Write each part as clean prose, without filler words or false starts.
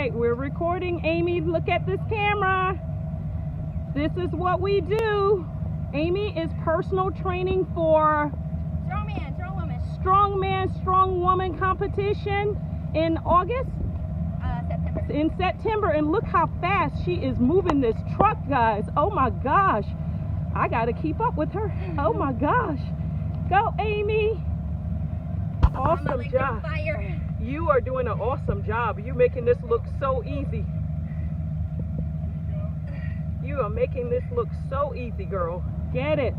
right, we're recording. Amy, look at this camera. This is what we do. Amy is personal training for Strongman, strongwoman. Strongman, strong woman competition in August? September. In September, and look how fast she is moving this truck, guys. Oh my gosh. I gotta keep up with her. Oh my gosh. Go, Amy. Awesome job. Fire. You are doing an awesome job. You're making this look so easy. You are making this look so easy, girl. Get it.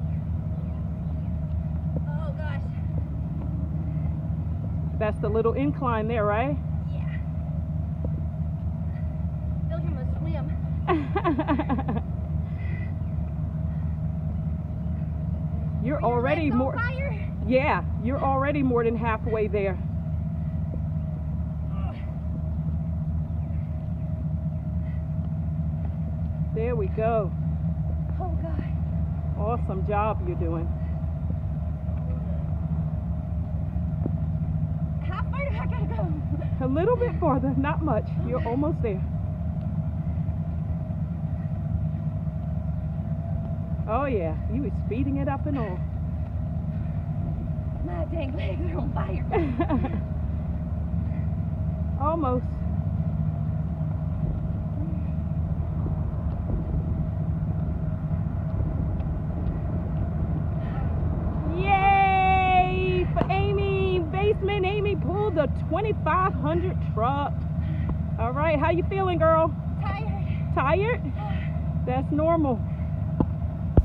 Oh gosh. That's the little incline there, right? Yeah. Feel like I'm gonna swim. You're already more. Fire? Yeah, you're already more than halfway there. There we go. Oh God. Awesome job you're doing. How far do I gotta go? A little bit farther, not much. You're almost there. Oh yeah, you were speeding it up and all. My dang legs are on fire. Almost. Yay for Amy Baseman. Amy pulled the 2500 truck. All right, how you feeling, girl? Tired. Tired? That's normal.